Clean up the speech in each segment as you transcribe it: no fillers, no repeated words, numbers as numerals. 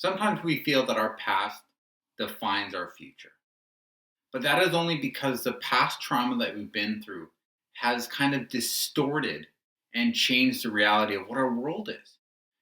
Sometimes we feel that our past defines our future, but that is only because the past trauma that we've been through has kind of distorted and changed the reality of what our world is.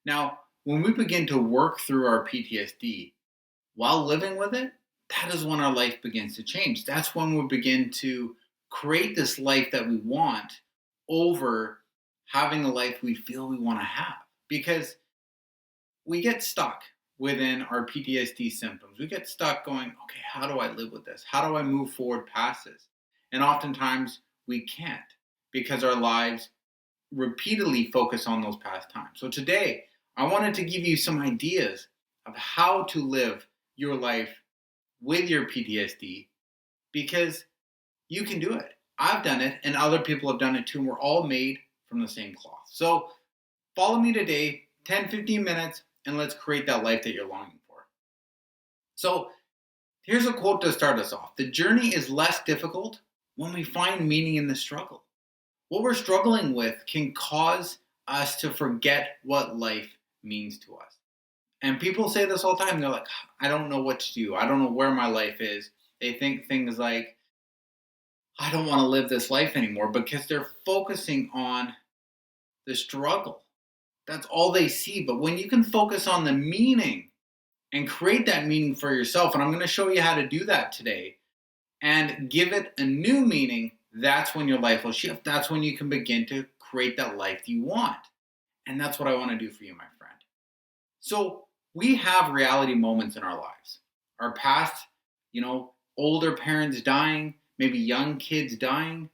Now, when we begin to work through our PTSD while living with it, that is when our life begins to change. That's when we begin to create this life that we want over having the life we feel we want to have. Because we get stuck within our PTSD symptoms. We get stuck going, okay, how do I live with this? How do I move forward past this? And oftentimes we can't because our lives repeatedly focus on those past times. So today, I wanted to give you some ideas of how to live your life with your PTSD because you can do it. I've done it and other people have done it too. And we're all made from the same cloth. So follow me today, 10, 15 minutes, and let's create that life that you're longing for. So here's a quote to start us off. The journey is less difficult when we find meaning in the struggle. What we're struggling with can cause us to forget what life means to us. And people say this all the time. They're like, I don't know what to do. I don't know where my life is. They think things like, I don't want to live this life anymore because they're focusing on the struggle. That's all they see. But when you can focus on the meaning and create that meaning for yourself, and I'm going to show you how to do that today, and give it a new meaning, that's when your life will shift. That's when you can begin to create that life you want. And that's what I want to do for you, my friend. So we have reality moments in our lives. Our past, older parents dying, maybe young kids dying.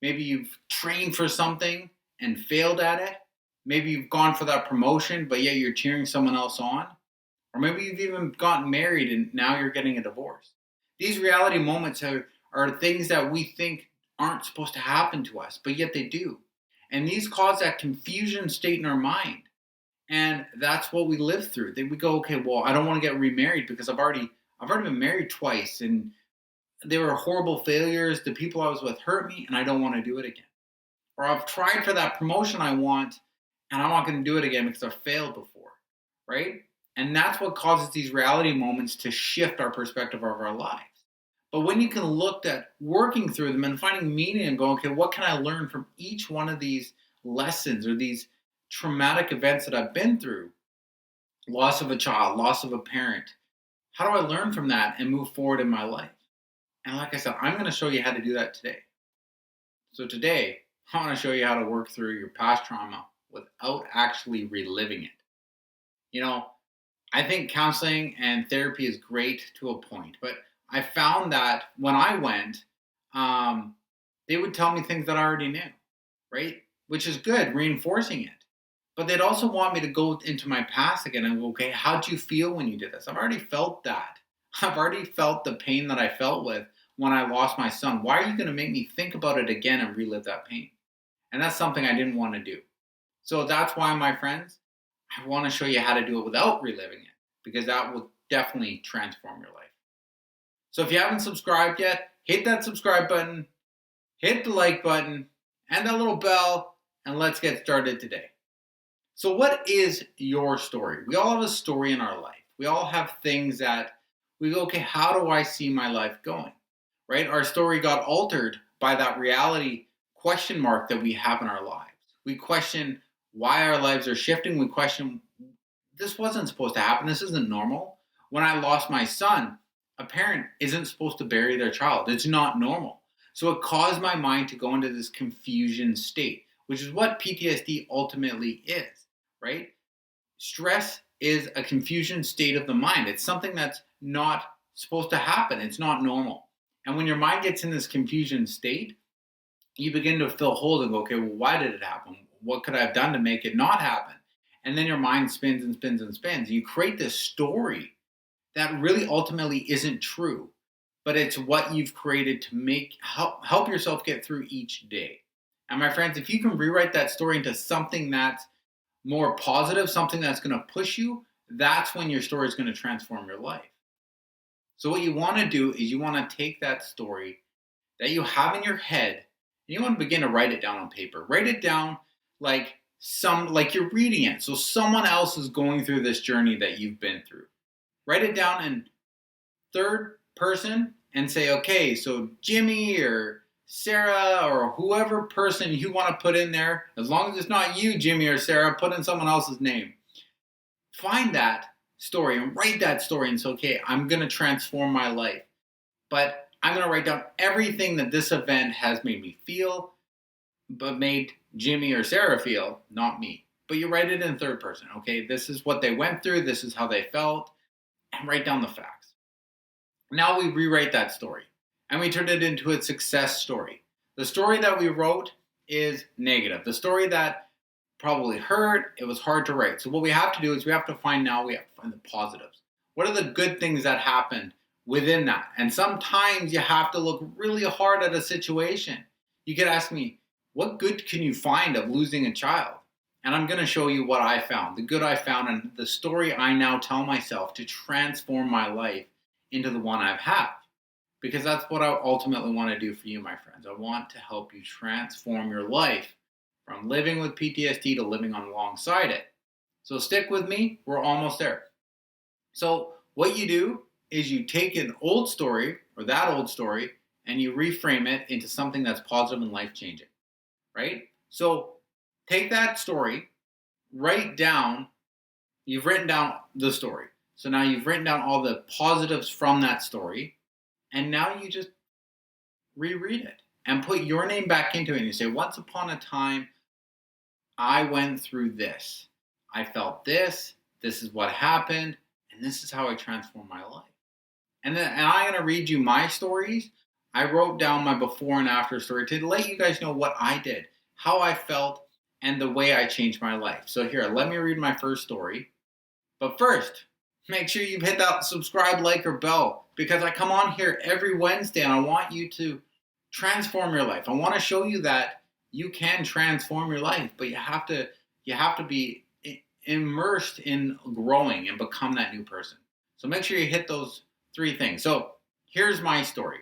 Maybe you've trained for something and failed at it. Maybe you've gone for that promotion, but yet you're cheering someone else on. Or maybe you've even gotten married and now you're getting a divorce. These reality moments are things that we think aren't supposed to happen to us, but yet they do. And these cause that confusion state in our mind. And that's what we live through. Then we go, okay, well, I don't want to get remarried because I've already been married twice and they were horrible failures. The people I was with hurt me and I don't want to do it again. Or I've tried for that promotion I want and I'm not going to do it again because I've failed before, right? And that's what causes these reality moments to shift our perspective of our lives. But when you can look at working through them and finding meaning and going, okay, what can I learn from each one of these lessons or these traumatic events that I've been through? Loss of a child, loss of a parent. How do I learn from that and move forward in my life? And like I said, I'm going to show you how to do that today. So today, I want to show you how to work through your past trauma without actually reliving it. I think counseling and therapy is great to a point, but I found that when I went, they would tell me things that I already knew, right? Which is good, reinforcing it. But they'd also want me to go into my past again and go, okay, how'd you feel when you did this? I've already felt that. I've already felt the pain that I felt with when I lost my son. Why are you going to make me think about it again and relive that pain? And that's something I didn't want to do. So that's why, my friends, I want to show you how to do it without reliving it, because that will definitely transform your life. So if you haven't subscribed yet, hit that subscribe button, hit the like button, and that little bell, and let's get started today. So what is your story? We all have a story in our life. We all have things that we go, okay, how do I see my life going? Right? Our story got altered by that reality question mark that we have in our lives. We question why our lives are shifting. We question, this wasn't supposed to happen. This isn't normal. When I lost my son, a parent isn't supposed to bury their child. It's not normal. So it caused my mind to go into this confusion state, which is what PTSD ultimately is, right? Stress is a confusion state of the mind. It's something that's not supposed to happen. It's not normal. And when your mind gets in this confusion state, you begin to fill holes and go, okay, well, why did it happen? What could I have done to make it not happen? And then your mind spins and spins and spins. You create this story that really ultimately isn't true, but it's what you've created to help yourself get through each day. And my friends, if you can rewrite that story into something that's more positive, something that's going to push you, that's when your story is going to transform your life. So what you want to do is you want to take that story that you have in your head and you want to begin to write it down on paper. Write it down like you're reading it. So someone else is going through this journey that you've been through. Write it down in third person and say, okay, so Jimmy or Sarah or whoever person you want to put in there, as long as it's not you, Jimmy or Sarah, put in someone else's name. Find that story and write that story and say, okay, I'm going to transform my life. But I'm going to write down everything that this event has made me feel, but made Jimmy or Sarah feel, not me. But you write it in third person, okay? This is what they went through, this is how they felt, and write down the facts. Now we rewrite that story, and we turn it into a success story. The story that we wrote is negative. The story that probably hurt, it was hard to write. So what we have to do is we have to find the positives. What are the good things that happened within that? And sometimes you have to look really hard at a situation. You could ask me, what good can you find of losing a child? And I'm going to show you what I found, the good I found, and the story I now tell myself to transform my life into the one I have. Because that's what I ultimately want to do for you, my friends. I want to help you transform your life from living with PTSD to living alongside it. So stick with me. We're almost there. So what you do is you take an old story or that old story and you reframe it into something that's positive and life-changing, right? So take that story, write down, you've written down the story. So now you've written down all the positives from that story, and now you just reread it and put your name back into it. And you say, once upon a time, I went through this. I felt this. This is what happened. And this is how I transformed my life. And I'm going to read you my stories. I wrote down my before and after story to let you guys know what I did, how I felt, and the way I changed my life. So here, let me read my first story. But first, make sure you've hit that subscribe, like, or bell, because I come on here every Wednesday and I want you to transform your life. I want to show you that you can transform your life, but you have to be immersed in growing and become that new person. So make sure you hit those 3 things. So here's my story.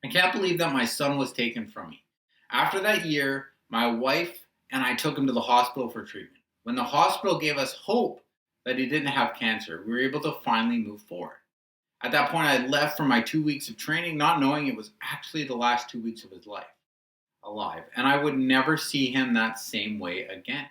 I can't believe that my son was taken from me. After that year, my wife and I took him to the hospital for treatment. When the hospital gave us hope that he didn't have cancer, we were able to finally move forward. At that point, I left for my 2 weeks of training, not knowing it was actually the last 2 weeks of his life alive, and I would never see him that same way again.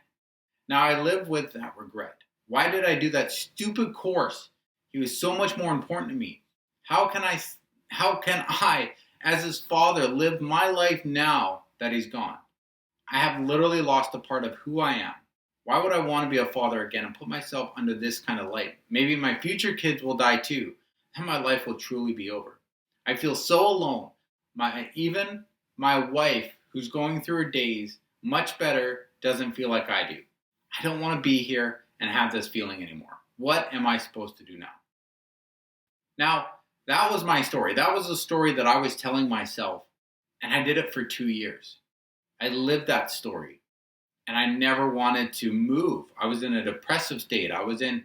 Now I live with that regret. Why did I do that stupid course? He was so much more important to me. How can I, as his father, live my life now that he's gone? I have literally lost a part of who I am. Why would I want to be a father again and put myself under this kind of light? Maybe my future kids will die too, and my life will truly be over. I feel so alone. Even my wife, who's going through her days much better, doesn't feel like I do. I don't want to be here and have this feeling anymore. What am I supposed to do now? Now, that was my story. That was a story that I was telling myself, and I did it for 2 years. I lived that story, and I never wanted to move. I was in a depressive state. I was in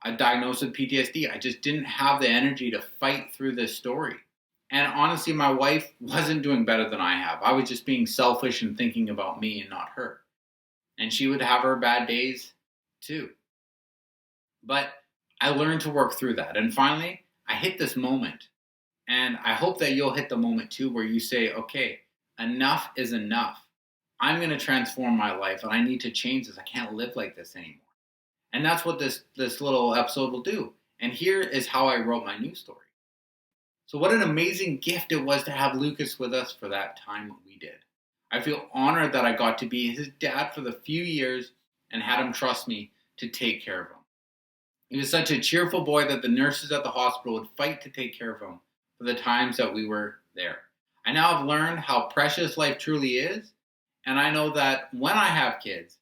a diagnosis with PTSD. I just didn't have the energy to fight through this story. And honestly, my wife wasn't doing better than I have. I was just being selfish and thinking about me and not her. And she would have her bad days too. But I learned to work through that. And finally, I hit this moment. And I hope that you'll hit the moment too where you say, okay, enough is enough. I'm going to transform my life and I need to change this. I can't live like this anymore. And that's what this little episode will do. And here is how I wrote my new story. So what an amazing gift it was to have Lucas with us for that time we did. I feel honored that I got to be his dad for the few years and had him trust me to take care of him. He was such a cheerful boy that the nurses at the hospital would fight to take care of him for the times that we were there. I now have learned how precious life truly is, and I know that when I have kids,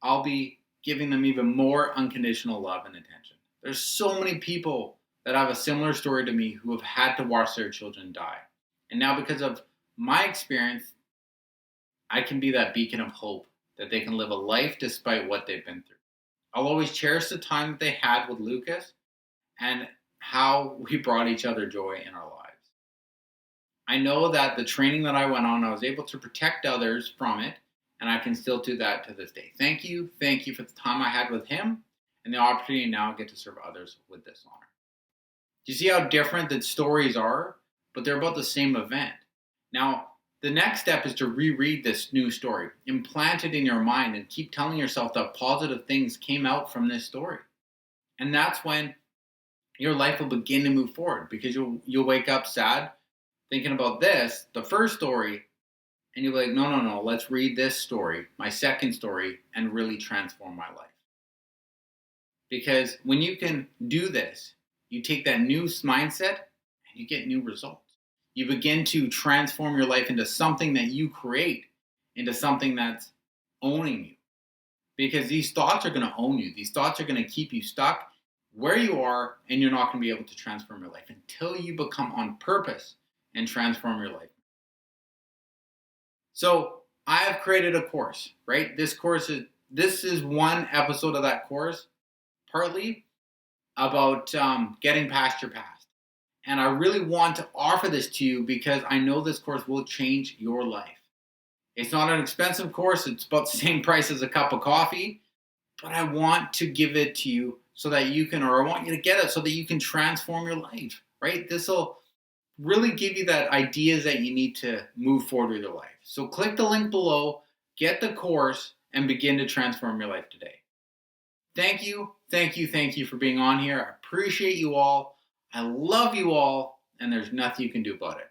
I'll be giving them even more unconditional love and attention. There's so many people that have a similar story to me who have had to watch their children die. And now because of my experience, I can be that beacon of hope that they can live a life despite what they've been through. I'll always cherish the time that they had with Lucas and how we brought each other joy in our lives. I know that the training that I went on, I was able to protect others from it, and I can still do that to this day. Thank you for the time I had with him, and the opportunity to now get to serve others with this honor. Do you see how different the stories are? But they're about the same event. Now, the next step is to reread this new story, implant it in your mind, and keep telling yourself that positive things came out from this story. And that's when your life will begin to move forward, because you'll wake up sad thinking about this, the first story, and you'll be like, no, let's read this story, my second story, and really transform my life. Because when you can do this, you take that new mindset and you get new results. You begin to transform your life into something that you create, into something that's owning you. Because these thoughts are going to own you. These thoughts are going to keep you stuck where you are, and you're not going to be able to transform your life until you become on purpose and transform your life. So I have created a course, right? This is one episode of that course, partly about getting past your past. And I really want to offer this to you because I know this course will change your life. It's not an expensive course. It's about the same price as a cup of coffee. But I want to give it to you so that you can, or I want you to get it so that you can transform your life, right? This will really give you that ideas that you need to move forward with your life. So click the link below, get the course, and begin to transform your life today. Thank you for being on here. I appreciate you all. I love you all, and there's nothing you can do about it.